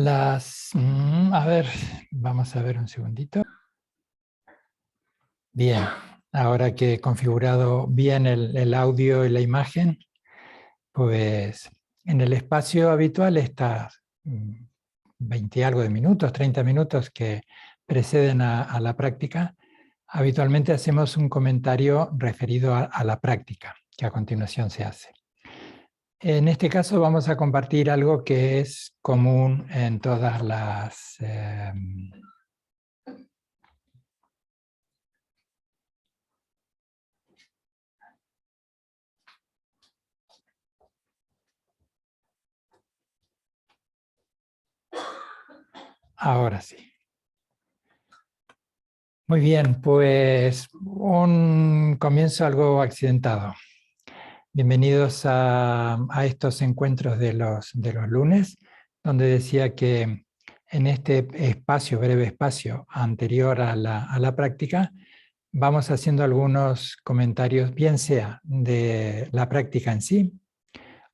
A ver, vamos a ver un segundito. Bien, ahora que he configurado bien el audio y la imagen, pues en el espacio habitual estas 20 y algo de minutos, 30 minutos que preceden a la práctica, habitualmente hacemos un comentario referido a la práctica, que a continuación se hace. En este caso vamos a compartir algo que es común en todas las... ahora sí. Muy bien, pues un comienzo algo accidentado. Bienvenidos a estos encuentros de los lunes, donde decía que en este espacio, breve espacio anterior a la práctica, vamos haciendo algunos comentarios, bien sea de la práctica en sí,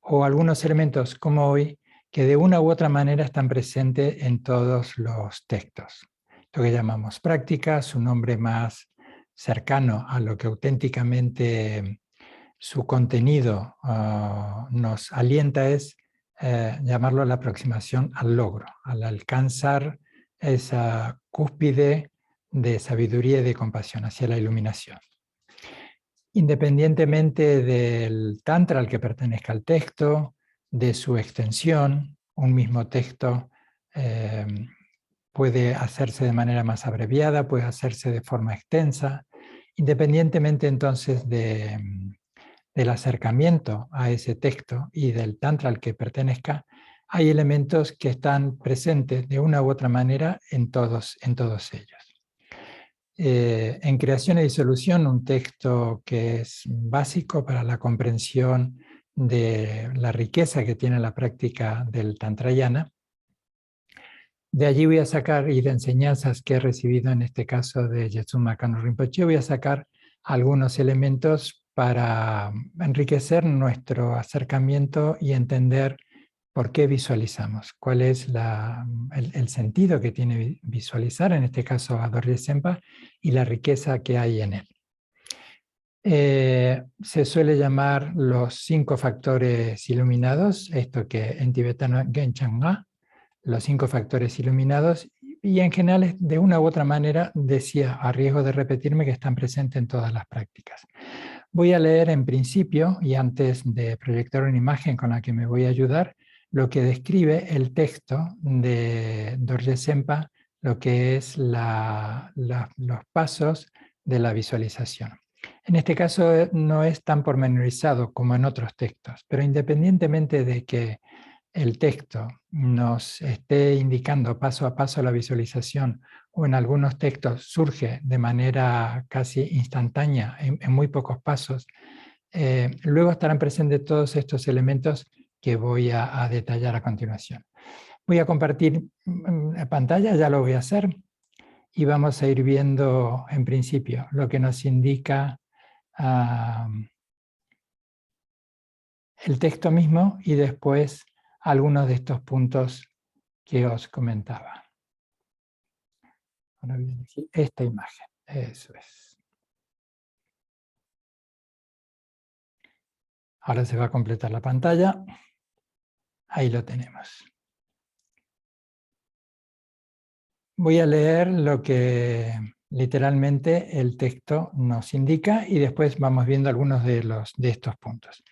o algunos elementos como hoy, que de una u otra manera están presentes en todos los textos. Lo que llamamos práctica, su nombre más cercano a lo que auténticamente su contenido nos alienta es llamarlo la aproximación al logro, al alcanzar esa cúspide de sabiduría y de compasión hacia la iluminación. Independientemente del tantra al que pertenezca el texto, de su extensión, un mismo texto puede hacerse de manera más abreviada, puede hacerse de forma extensa, independientemente entonces del acercamiento a ese texto y del tantra al que pertenezca, hay elementos que están presentes de una u otra manera en todos ellos. En Creación y Disolución, un texto que es básico para la comprensión de la riqueza que tiene la práctica del Tantrayana. De allí voy a sacar, y de enseñanzas que he recibido en este caso de Yesuma Kano Rinpoche, voy a sacar algunos elementos para enriquecer nuestro acercamiento y entender por qué visualizamos, cuál es el sentido que tiene visualizar, en este caso a Dorje Sempa, y la riqueza que hay en él. Se suele llamar los 5 factores iluminados, esto que en tibetano Genchanga, los 5 factores iluminados, y en general de una u otra manera decía, a riesgo de repetirme, que están presentes en todas las prácticas. Voy a leer en principio, y antes de proyectar una imagen con la que me voy a ayudar, lo que describe el texto de Dorje Sempa, lo que es los pasos de la visualización. En este caso no es tan pormenorizado como en otros textos, pero independientemente de que el texto nos esté indicando paso a paso la visualización, o en algunos textos surge de manera casi instantánea, en muy pocos pasos, luego estarán presentes todos estos elementos que voy a detallar a continuación. Voy a compartir pantalla, ya lo voy a hacer, y vamos a ir viendo en principio lo que nos indica el texto mismo y después algunos de estos puntos que os comentaba. Ahora voy a elegir esta imagen, eso es. Ahora se va a completar la pantalla. Ahí lo tenemos. Voy a leer lo que literalmente el texto nos indica y después vamos viendo algunos de estos puntos.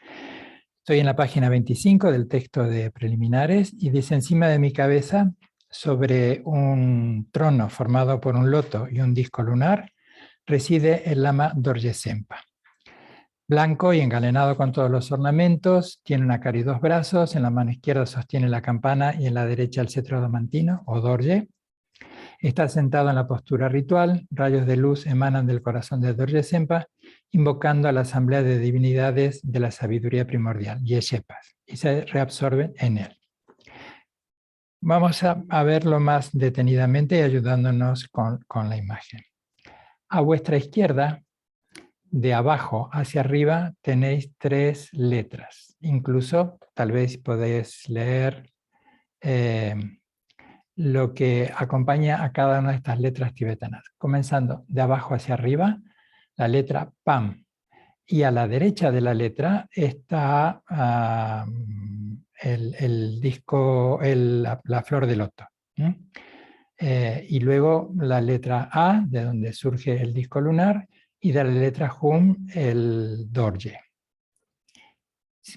Estoy en la página 25 del texto de preliminares y dice: encima de mi cabeza, sobre un trono formado por un loto y un disco lunar, reside el lama Dorje Sempa. Blanco y engalenado con todos los ornamentos, tiene una cara y 2 brazos, en la mano izquierda sostiene la campana y en la derecha el cetro adamantino o Dorje. Está sentado en la postura ritual, rayos de luz emanan del corazón de Dorje Sempa, invocando a la asamblea de divinidades de la sabiduría primordial, Yeshepas, y se reabsorben en él. Vamos a verlo más detenidamente y ayudándonos con la imagen. A vuestra izquierda, de abajo hacia arriba, tenéis 3 letras. Incluso tal vez podéis leer lo que acompaña a cada una de estas letras tibetanas. Comenzando de abajo hacia arriba, la letra PAM. Y a la derecha de la letra está la flor de loto. Y luego la letra A, de donde surge el disco lunar, y de la letra Hum, el Dorje.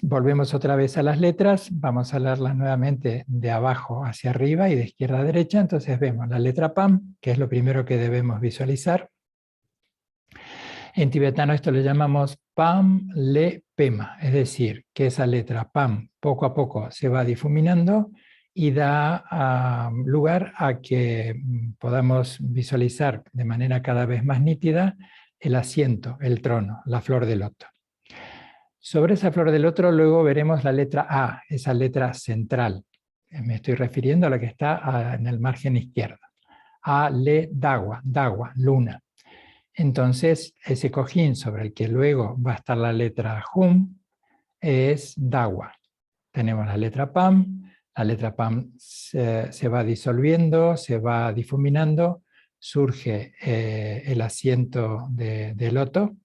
Volvemos otra vez a las letras, vamos a leerlas nuevamente de abajo hacia arriba y de izquierda a derecha. Entonces vemos la letra PAM, que es lo primero que debemos visualizar. En tibetano esto le llamamos PAM Le Pema, es decir, que esa letra PAM poco a poco se va difuminando y da lugar a que podamos visualizar de manera cada vez más nítida el asiento, el trono, la flor de loto. Sobre esa flor del loto luego veremos la letra A, esa letra central. Me estoy refiriendo a la que está en el margen izquierdo. A, Le, Dawa, Dawa, luna. Entonces, ese cojín sobre el que luego va a estar la letra Hum es Dawa. Tenemos la letra PAM se va disolviendo, se va difuminando, surge el asiento de loto.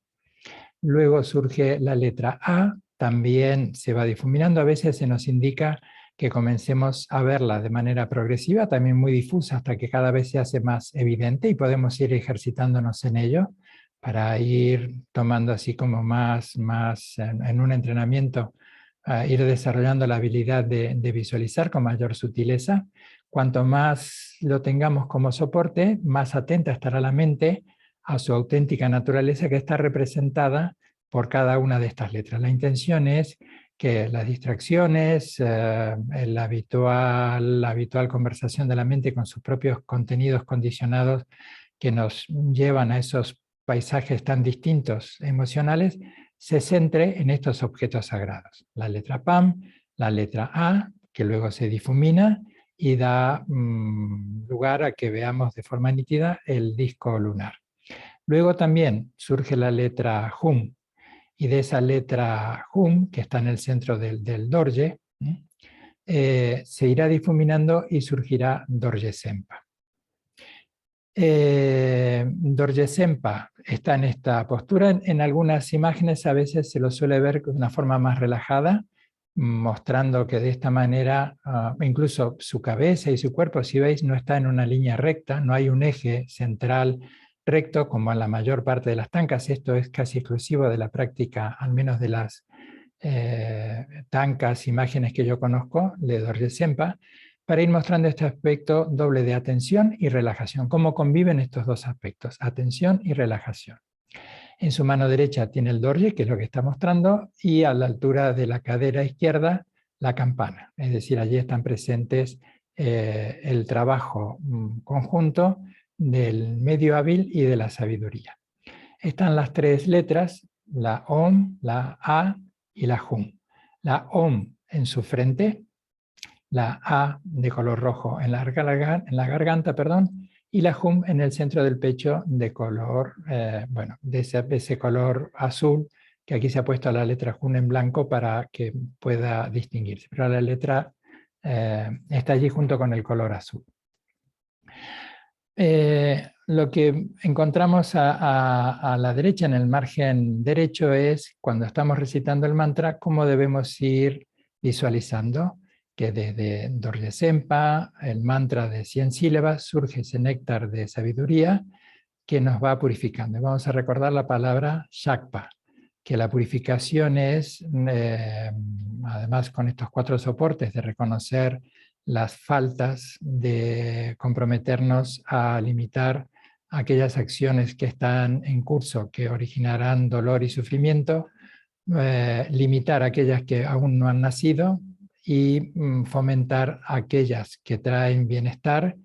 Luego surge la letra A, también se va difuminando. A veces se nos indica que comencemos a verla de manera progresiva, también muy difusa, hasta que cada vez se hace más evidente y podemos ir ejercitándonos en ello para ir tomando así como más en un entrenamiento, ir desarrollando la habilidad de visualizar con mayor sutileza. Cuanto más lo tengamos como soporte, más atenta estará la mente a su auténtica naturaleza, que está representada por cada una de estas letras. La intención es que las distracciones, la habitual conversación de la mente con sus propios contenidos condicionados que nos llevan a esos paisajes tan distintos emocionales, se centre en estos objetos sagrados. La letra PAM, la letra A, que luego se difumina y da lugar a que veamos de forma nítida el disco lunar. Luego también surge la letra Hum, y de esa letra Hum, que está en el centro del Dorje, se irá difuminando y surgirá Dorje Sempa. Dorje Sempa está en esta postura. En algunas imágenes a veces se lo suele ver de una forma más relajada, mostrando que de esta manera, incluso su cabeza y su cuerpo, si veis, no está en una línea recta, no hay un eje central recto como en la mayor parte de las tankas. Esto es casi exclusivo de la práctica, al menos de las tankas, imágenes que yo conozco, de Dorje Sempa, para ir mostrando este aspecto doble de atención y relajación. ¿Cómo conviven estos dos aspectos? Atención y relajación. En su mano derecha tiene el dorje, que es lo que está mostrando, y a la altura de la cadera izquierda, la campana. Es decir, allí están presentes el trabajo conjunto del medio hábil y de la sabiduría. Están las 3 letras, la OM, la A y la HUM. La OM en su frente, la A de color rojo en la garganta, y la HUM en el centro del pecho de color, de ese color azul, que aquí se ha puesto la letra HUM en blanco para que pueda distinguirse. Pero la letra está allí junto con el color azul. Lo que encontramos a la derecha, en el margen derecho, es cuando estamos recitando el mantra, cómo debemos ir visualizando que desde Dorje Sempa, el mantra de 100 sílabas, surge ese néctar de sabiduría que nos va purificando. Vamos a recordar la palabra Shakpa, que la purificación es, además con estos 4 soportes, de reconocer las faltas, de comprometernos a limitar aquellas acciones que están en curso, que originarán dolor y sufrimiento, limitar aquellas que aún no han nacido y fomentar aquellas que traen bienestar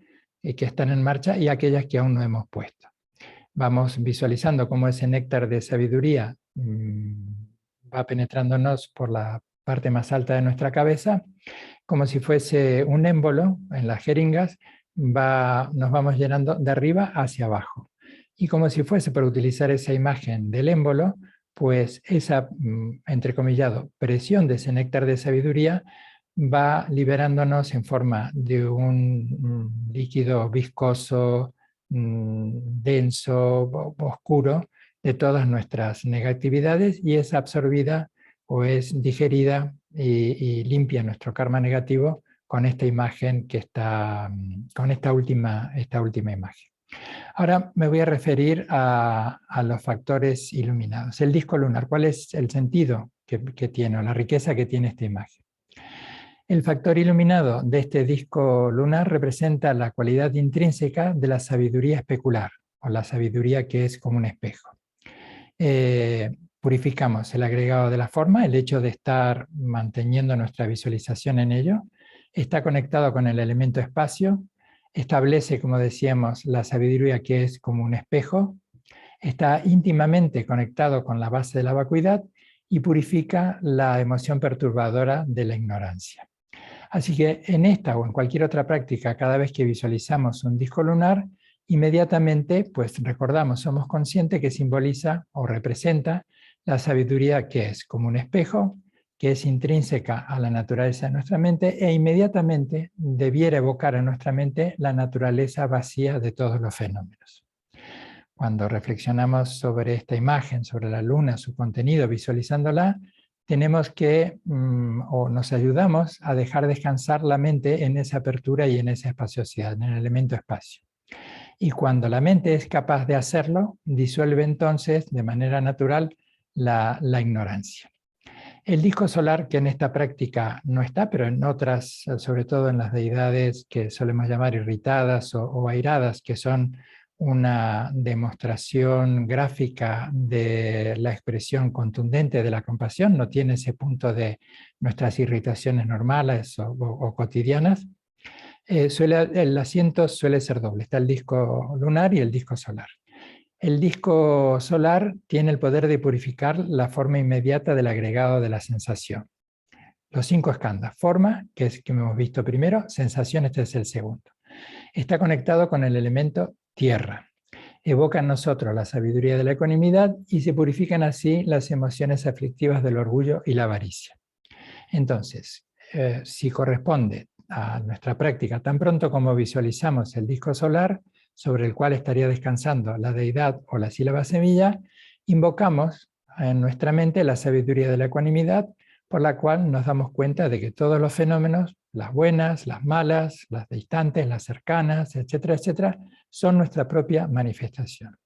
y que están en marcha y aquellas que aún no hemos puesto. Vamos visualizando cómo ese néctar de sabiduría va penetrándonos por la parte más alta de nuestra cabeza como si fuese un émbolo en las jeringas, nos vamos llenando de arriba hacia abajo. Y como si fuese, por utilizar esa imagen del émbolo, pues esa, entrecomillado, presión de ese néctar de sabiduría va liberándonos en forma de un líquido viscoso, denso, oscuro, de todas nuestras negatividades, y es absorbida o es digerida y limpia nuestro karma negativo con esta imagen que está, con esta última imagen. Ahora me voy a referir a los factores iluminados. El disco lunar, ¿cuál es el sentido que tiene o la riqueza que tiene esta imagen? El factor iluminado de este disco lunar representa la cualidad intrínseca de la sabiduría especular, o la sabiduría que es como un espejo. Purificamos el agregado de la forma, el hecho de estar manteniendo nuestra visualización en ello, está conectado con el elemento espacio, establece, como decíamos, la sabiduría que es como un espejo, está íntimamente conectado con la base de la vacuidad y purifica la emoción perturbadora de la ignorancia. Así que en esta o en cualquier otra práctica, cada vez que visualizamos un disco lunar, inmediatamente pues recordamos, somos conscientes que simboliza o representa la sabiduría que es como un espejo, que es intrínseca a la naturaleza de nuestra mente, e inmediatamente debiera evocar en nuestra mente la naturaleza vacía de todos los fenómenos. Cuando reflexionamos sobre esta imagen, sobre la luna, su contenido, visualizándola, tenemos que, o nos ayudamos a dejar descansar la mente en esa apertura y en esa espaciosidad, en el elemento espacio. Y cuando la mente es capaz de hacerlo, disuelve entonces de manera natural la ignorancia. El disco solar, que en esta práctica no está, pero en otras, sobre todo en las deidades que solemos llamar irritadas o airadas, que son una demostración gráfica de la expresión contundente de la compasión, no tiene ese punto de nuestras irritaciones normales o cotidianas. El asiento suele ser doble, está el disco lunar y el disco solar. El disco solar tiene el poder de purificar la forma inmediata del agregado de la sensación. Los 5 skandhas: forma, que es que hemos visto primero; sensación, este es el segundo. Está conectado con el elemento tierra. Evoca en nosotros la sabiduría de la ecuanimidad y se purifican así las emociones aflictivas del orgullo y la avaricia. Entonces, si corresponde a nuestra práctica, tan pronto como visualizamos el disco solar, sobre el cual estaría descansando la deidad o la sílaba semilla, invocamos en nuestra mente la sabiduría de la ecuanimidad, por la cual nos damos cuenta de que todos los fenómenos, las buenas, las malas, las distantes, las cercanas, etcétera, etcétera, son nuestra propia manifestación.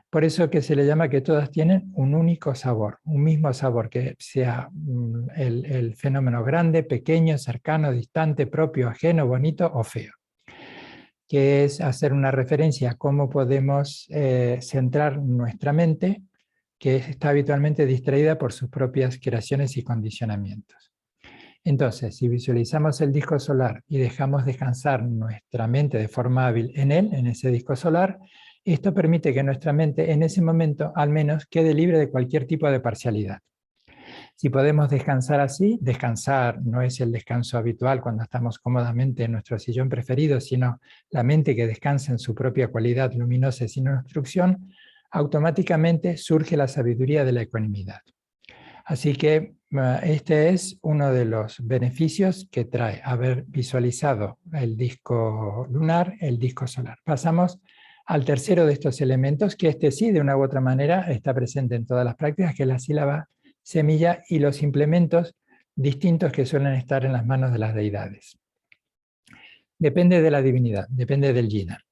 Por eso que se le llama que todas tienen un único sabor, un mismo sabor, que sea el fenómeno grande, pequeño, cercano, distante, propio, ajeno, bonito o feo. Que es hacer una referencia a cómo podemos centrar nuestra mente, que está habitualmente distraída por sus propias creaciones y condicionamientos. Entonces, si visualizamos el disco solar y dejamos descansar nuestra mente de forma hábil en él, en ese disco solar, esto permite que nuestra mente en ese momento al menos quede libre de cualquier tipo de parcialidad. Si podemos descansar así, descansar no es el descanso habitual cuando estamos cómodamente en nuestro sillón preferido, sino la mente que descansa en su propia cualidad luminosa y sin obstrucción, automáticamente surge la sabiduría de la ecuanimidad. Así que este es uno de los beneficios que trae haber visualizado el disco lunar, el disco solar. Pasamos al tercero de estos elementos, que este sí, de una u otra manera, está presente en todas las prácticas, que es la sílaba semilla y los implementos distintos que suelen estar en las manos de las deidades. Depende de la divinidad, depende del yina,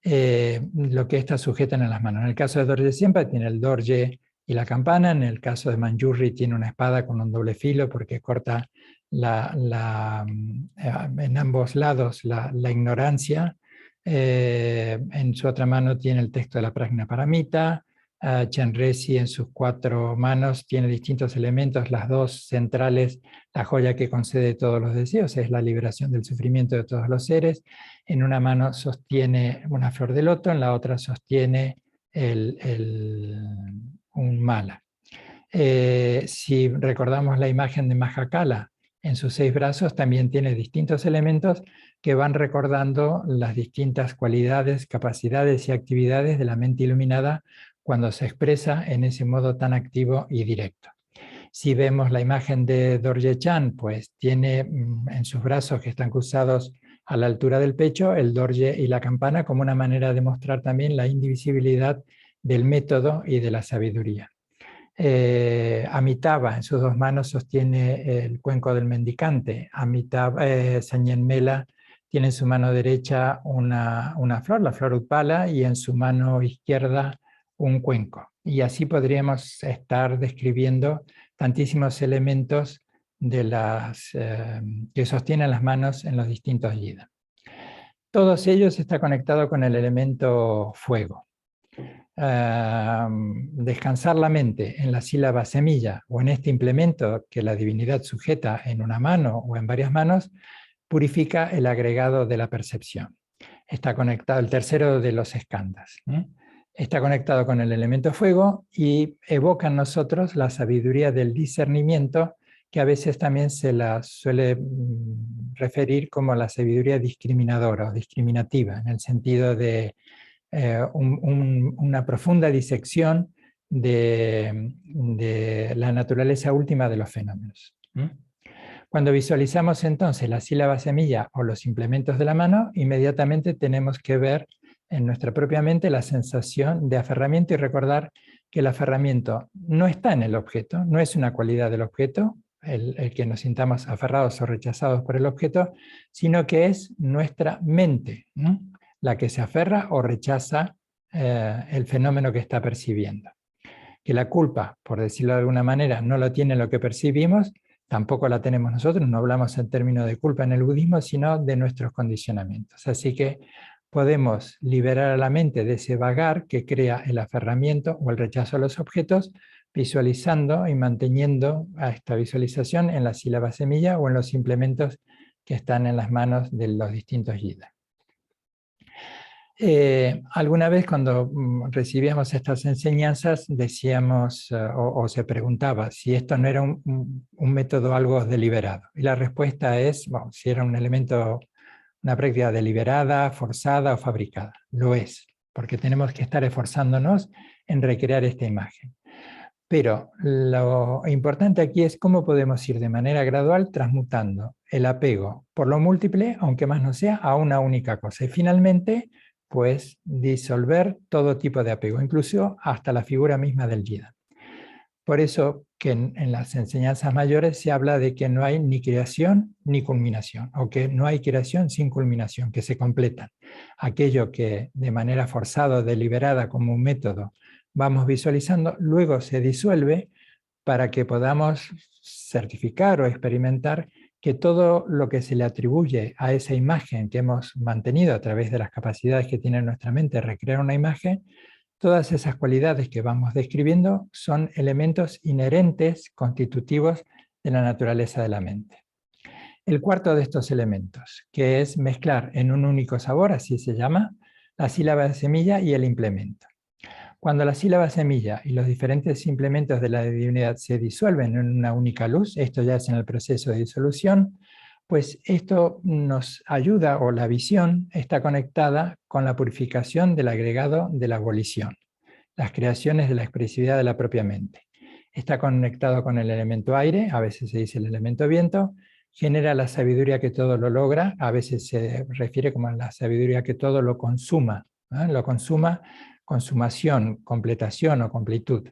lo que estas sujetan en las manos. En el caso de Dorje Siempa tiene el Dorje y la campana. En el caso de Manjusri tiene una espada con un doble filo porque corta en ambos lados la ignorancia. En su otra mano tiene el texto de la Prajna Paramita. Chenrezig en sus 4 manos tiene distintos elementos, las 2 centrales, la joya que concede todos los deseos, es la liberación del sufrimiento de todos los seres. En una mano sostiene una flor de loto, en la otra sostiene un mala. Si recordamos la imagen de Mahakala, En sus 6 brazos también tiene distintos elementos que van recordando las distintas cualidades, capacidades y actividades de la mente iluminada cuando se expresa en ese modo tan activo y directo. Si vemos la imagen de Dorje Chan, pues tiene en sus brazos, que están cruzados a la altura del pecho, el Dorje y la campana como una manera de mostrar también la indivisibilidad del método y de la sabiduría. Amitabha en sus 2 manos sostiene el cuenco del mendicante. Sanyen Mela tiene en su mano derecha una flor, la flor Utpala, y en su mano izquierda un cuenco. Y así podríamos estar describiendo tantísimos elementos de que sostienen las manos en los distintos yidas. Todos ellos están conectados con el elemento fuego. Descansar la mente en la sílaba semilla o en este implemento que la divinidad sujeta en una mano o en varias manos, purifica el agregado de la percepción. Está conectado, el tercero de los skandhas, está conectado con el elemento fuego y evoca en nosotros la sabiduría del discernimiento, que a veces también se la suele referir como la sabiduría discriminadora o discriminativa, en el sentido de una profunda disección de la naturaleza última de los fenómenos. Cuando visualizamos entonces la sílaba semilla o los implementos de la mano, inmediatamente tenemos que ver en nuestra propia mente la sensación de aferramiento y recordar que el aferramiento no está en el objeto, no es una cualidad del objeto, el que nos sintamos aferrados o rechazados por el objeto, sino que es nuestra mente la que se aferra o rechaza el fenómeno que está percibiendo. Que la culpa, por decirlo de alguna manera, no lo tiene lo que percibimos, tampoco la tenemos nosotros, no hablamos en términos de culpa en el budismo, sino de nuestros condicionamientos. Así que podemos liberar a la mente de ese vagar que crea el aferramiento o el rechazo a los objetos, visualizando y manteniendo a esta visualización en la sílaba semilla o en los implementos que están en las manos de los distintos yidas. Alguna vez cuando recibíamos estas enseñanzas decíamos o se preguntaba si esto no era un método algo deliberado. Y la respuesta es, bueno, si era un elemento, una práctica deliberada, forzada o fabricada. Lo es, porque tenemos que estar esforzándonos en recrear esta imagen. Pero lo importante aquí es cómo podemos ir de manera gradual transmutando el apego por lo múltiple, aunque más no sea, a una única cosa. Y finalmente, pues disolver todo tipo de apego, incluso hasta la figura misma del Yida. Por eso que en las enseñanzas mayores se habla de que no hay ni creación ni culminación, o que no hay creación sin culminación, que se completan. Aquello que de manera forzada o deliberada como un método vamos visualizando, luego se disuelve para que podamos certificar o experimentar que todo lo que se le atribuye a esa imagen que hemos mantenido a través de las capacidades que tiene nuestra mente de recrear una imagen, todas esas cualidades que vamos describiendo son elementos inherentes, constitutivos de la naturaleza de la mente. El cuarto de estos elementos, que es mezclar en un único sabor, así se llama, la sílaba de semilla y el implemento. Cuando la sílaba semilla y los diferentes implementos de la divinidad se disuelven en una única luz, esto ya es en el proceso de disolución, pues esto nos ayuda, o la visión está conectada con la purificación del agregado de la volición, las creaciones de la expresividad de la propia mente. Está conectado con el elemento aire, a veces se dice el elemento viento, genera la sabiduría que todo lo logra, a veces se refiere como a la sabiduría que todo lo consuma, ¿no? Lo consuma, consumación, completación o completud,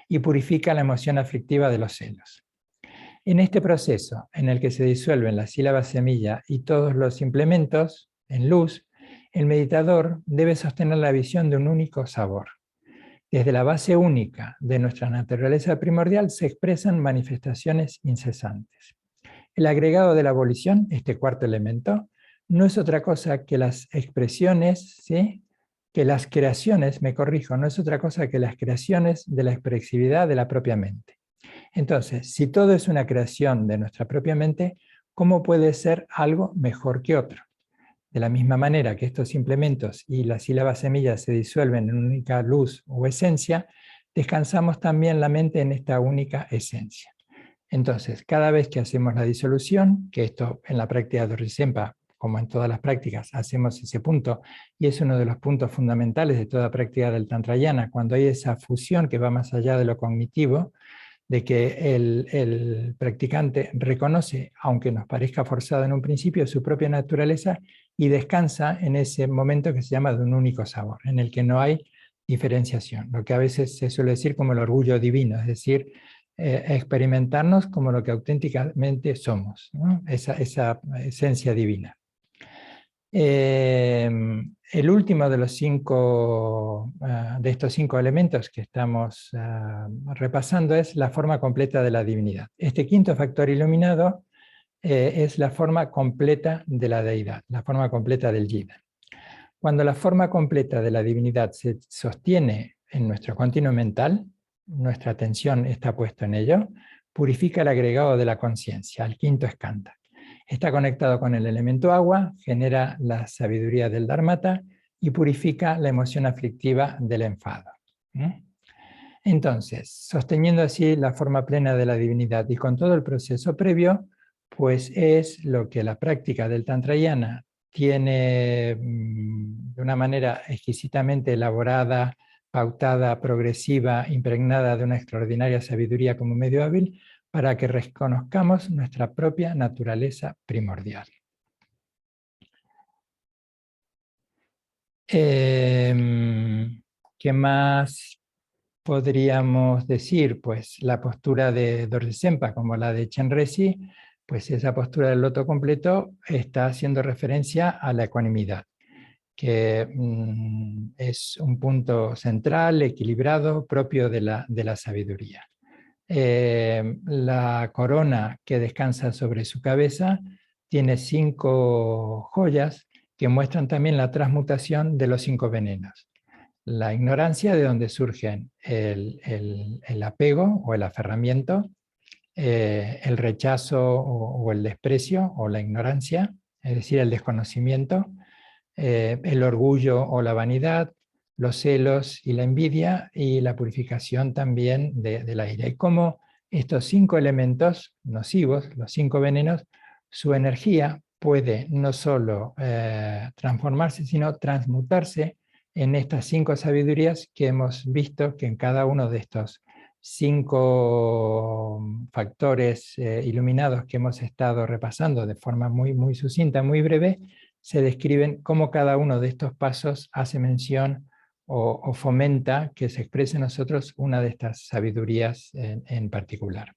y purifica la emoción aflictiva de los celos. En este proceso, en el que se disuelven la sílaba semilla y todos los implementos en luz, el meditador debe sostener la visión de un único sabor. Desde la base única de nuestra naturaleza primordial se expresan manifestaciones incesantes. El agregado de la volición, este cuarto elemento, no es otra cosa que las expresiones, ¿sí? Que las creaciones, me corrijo, no es otra cosa que las creaciones de la expresividad de la propia mente. Entonces, si todo es una creación de nuestra propia mente, ¿cómo puede ser algo mejor que otro? De la misma manera que estos implementos y la sílaba semilla se disuelven en única luz o esencia, descansamos también la mente en esta única esencia. Entonces, cada vez que hacemos la disolución, que esto en la práctica de Rizempa, como en todas las prácticas, hacemos ese punto, y es uno de los puntos fundamentales de toda práctica del Tantrayana, cuando hay esa fusión que va más allá de lo cognitivo, de que el practicante reconoce, aunque nos parezca forzado en un principio, su propia naturaleza y descansa en ese momento que se llama de un único sabor, en el que no hay diferenciación, lo que a veces se suele decir como el orgullo divino, es decir, experimentarnos como lo que auténticamente somos, ¿no? Esa esencia divina. El último de los de estos 5 elementos que estamos repasando es la forma completa de la divinidad. Este quinto factor iluminado es la forma completa de la deidad, la forma completa del Jiva. Cuando la forma completa de la divinidad se sostiene en nuestro continuo mental, nuestra atención está puesta en ello, purifica el agregado de la conciencia, el quinto skandha. Está conectado con el elemento agua, genera la sabiduría del dharmata y purifica la emoción aflictiva del enfado. Entonces, sosteniendo así la forma plena de la divinidad y con todo el proceso previo, pues es lo que la práctica del Tantrayana tiene de una manera exquisitamente elaborada, pautada, progresiva, impregnada de una extraordinaria sabiduría como medio hábil, para que reconozcamos nuestra propia naturaleza primordial. ¿Qué más podríamos decir? Pues la postura de Dorje Sempa, como la de Chenrezig, pues esa postura del loto completo está haciendo referencia a la ecuanimidad, que es un punto central, equilibrado, propio de la sabiduría. La corona que descansa sobre su cabeza tiene 5 joyas que muestran también la transmutación de los 5 venenos. La ignorancia, de donde surgen el apego o el aferramiento, el rechazo o el desprecio o la ignorancia, es decir, el desconocimiento, el orgullo o la vanidad, los celos y la envidia, y la purificación también de la ira. Y cómo estos 5 elementos nocivos, los 5 venenos, su energía puede no solo transformarse, sino transmutarse en estas 5 sabidurías que hemos visto que en cada uno de estos 5 factores iluminados que hemos estado repasando de forma muy sucinta, muy breve, se describen cómo cada uno de estos pasos hace mención o fomenta que se exprese en nosotros una de estas sabidurías en particular.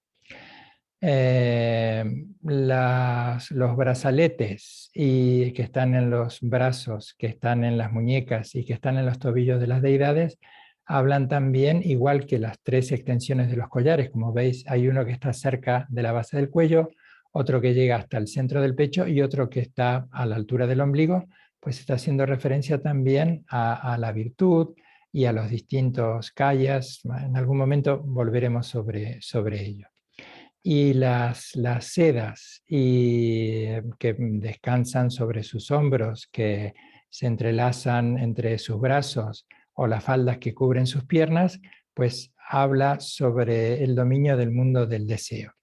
Los brazaletes que están en los brazos, que están en las muñecas y que están en los tobillos de las deidades, hablan también, igual que las 3 extensiones de los collares. Como veis, hay uno que está cerca de la base del cuello, otro que llega hasta el centro del pecho y otro que está a la altura del ombligo, pues está haciendo referencia también a la virtud y a los distintos kayas. En algún momento volveremos sobre ello. Y las sedas que descansan sobre sus hombros, que se entrelazan entre sus brazos, o las faldas que cubren sus piernas, pues habla sobre el dominio del mundo del deseo.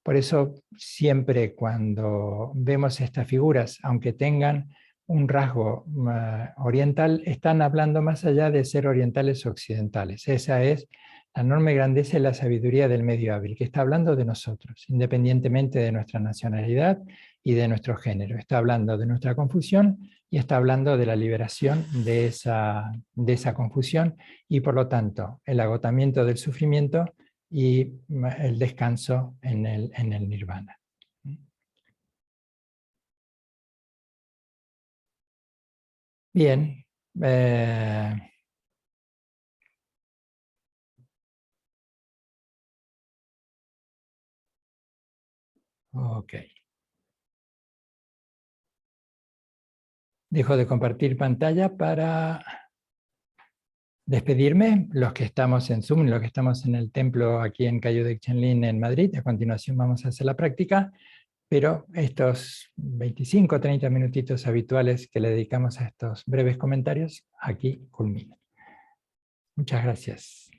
Por eso siempre cuando vemos estas figuras, aunque tengan un rasgo oriental, están hablando más allá de ser orientales o occidentales. Esa es la enorme grandeza y la sabiduría del medio hábil, que está hablando de nosotros, independientemente de nuestra nacionalidad y de nuestro género. Está hablando de nuestra confusión y está hablando de la liberación de esa confusión y, por lo tanto, el agotamiento del sufrimiento y el descanso en el nirvana. Bien. Ok. Dejo de compartir pantalla para despedirme. Los que estamos en Zoom, los que estamos en el templo aquí en Cayo de Chenlin en Madrid, a continuación vamos a hacer la práctica, pero estos 25 o 30 minutitos habituales que le dedicamos a estos breves comentarios, aquí culminan. Muchas gracias.